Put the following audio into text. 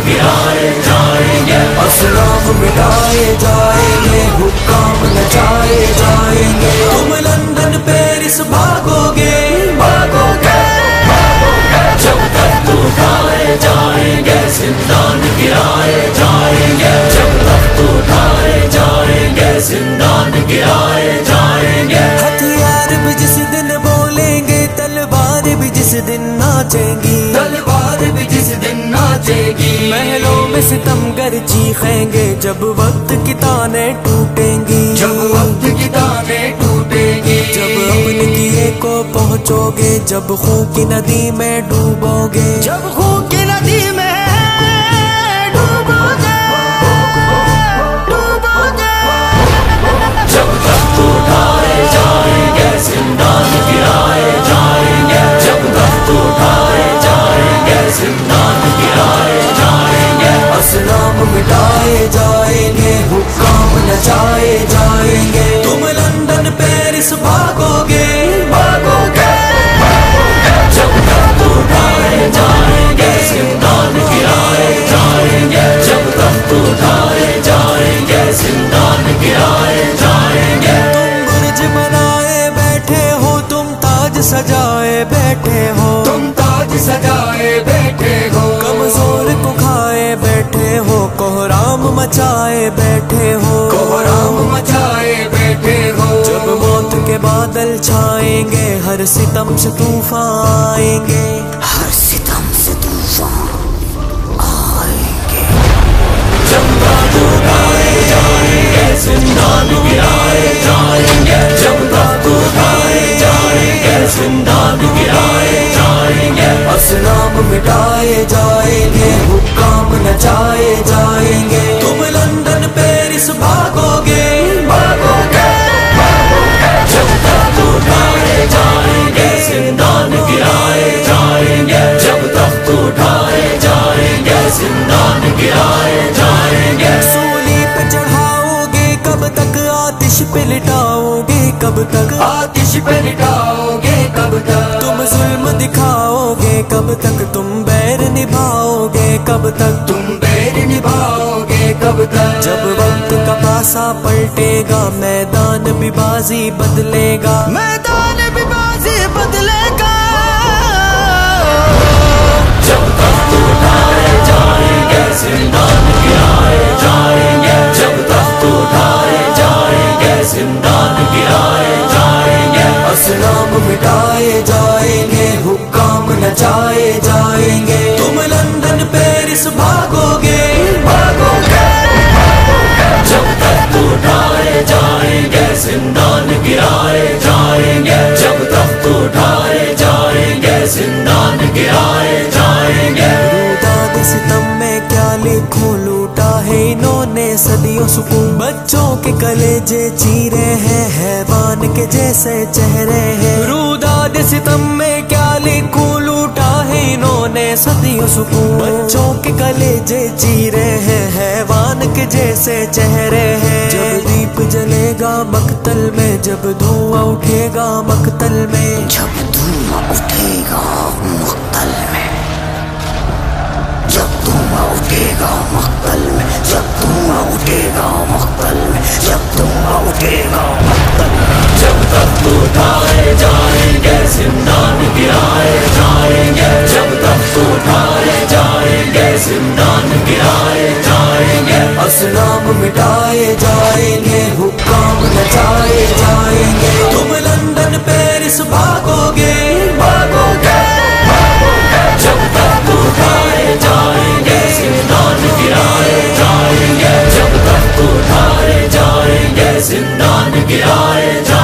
गिराए जाएंगे, असलाम मिटाए जाएंगे, हुक्काम नचाए जाएंगे। तुम लंदन पेरिस भागोगे भागोगे भागोगे, जब तख्त उठाए जाएंगे जिंदान गिराए जाएंगे, जब तख्त उठाए जाएंगे जिंदान गिराए जाएंगे। हथियार भी जिस दिन बोलेंगे, तलवार भी जिस दिन नाचेंगी, तलवार भी जिस दिन नाचेगी। महलों में सितमगर चीखेंगे जब वक्त की ताने टूटेंगी, जब वक्त की ताने टूटेगी। जब अपने किए को पहुँचोगे, जब खून की नदी में डूबोगे, जब खून की नदी में डूबोगे डूबोगे, जब तख्त उठाए जाएंगे जिंदान गिराए जाएंगे, जब तख्त उठाए जाएंगे जिंदान गिराए जाएंगे। असलाम मिटाए जाएंगे, हुक्काम नचाए जाएंगे। तुम लंदन पेरिस भागोगे भागोगे भागोगे, जब तख्त उठाए जाएंगे जिंदान गिराए जाएंगे, जब तख्त उठाए जाएंगे जिंदान गिराए जाएंगे। तुम बुर्ज बनाए बैठे हो, तुम ताज सजाए बैठे हो, तुम ताज सजाए बैठे हो, कमजोर को खाए बैठे हो, कोहराम मचाए बैठे हो, कोहराम मचाए बैठे हो। जब मौत के बादल छाएंगे, हर सितम से तूफान आएंगे, हर सितम से तूफान आएंगे। जब तख्त उठाए जाएंगे जिंदान गिराए जाएंगे, जब तख्त उठाए जाएंगे जिंदान गिराए जाएंगे। असलाम मिटाए जाएंगे, हुक्काम नचाए जाएंगे। तुम लंदन पेरिस भागोगे भागोगे भागोगे, जब तख्त उठाए जाएंगे जिंदान गिराए जाएंगे, जब तख्त उठाए जाएंगे जिंदान गिराए जाएंगे। सूली पे चढ़ाओगे कब तक, आतिश पे लिटाओगे कब तक, आतिश पे लिटाओगे कब तक, तुम जुल्म दिखाओगे कब तक, तुम बैर निभाओगे कब तक, तुम बैर निभाओगे कब तक। जब वक्त का पासा पलटेगा, मैदान भी बाजी बदलेगा, मैदान भी बाजी बदलेगा। जब तख्त उठाए जाएंगे जिंदान गिराए जाएंगे, जब तख्त उठाए जाएंगे जिंदान गिराए जाएंगे। असलाम मिटाए जाएंगे, हुक्काम नचाए जाएंगे। तुम लंदन पेरिस भागोगे भागोगे भागोगे, जब तख्त उठाए जाएंगे जिंदान गिराए जाएंगे, जब तख्त उठाए जाएंगे जिंदान गिराए जाएंगे। रूदाद सितम में क्या लिखूं, लूटा है इन्होंने सदियों सुकून, बच्चों के कलेजे चीरे हैं, हैवान के जैसे चेहरे हैं। रूदाद सितम में क्या लिखूं, लूटा है इन्होंने सदियों सुकून, बच्चों के कलेजे चीरे हैं, हैवान के जैसे चेहरे हैं। जब दीप जलेगा मकतल में, जब धुआं उठेगा मकतल में, जब धुआं उठेगा मकतल में, जब धुआं उठेगा मकतल में, जब धुआं उठेगा मकतल में, जब धुआं उठेगा मकतल में। जब तख्त उठाए जाएंगे जिंदान गिराए जाएंगे, जब तख्त उठाए जाएंगे जिंदान गिराए जाएंगे। असलाम मिटाए जाएंगे, हुक्काम नचाए जाएंगे। तुम लंदन पेरिस भागोगे भागोगे भागोगे, जब तख्त उठाए जाएंगे जिंदान गिराए जाएंगे, जब तख्त उठाए जाएंगे जिंदान गिराए जाएंगे।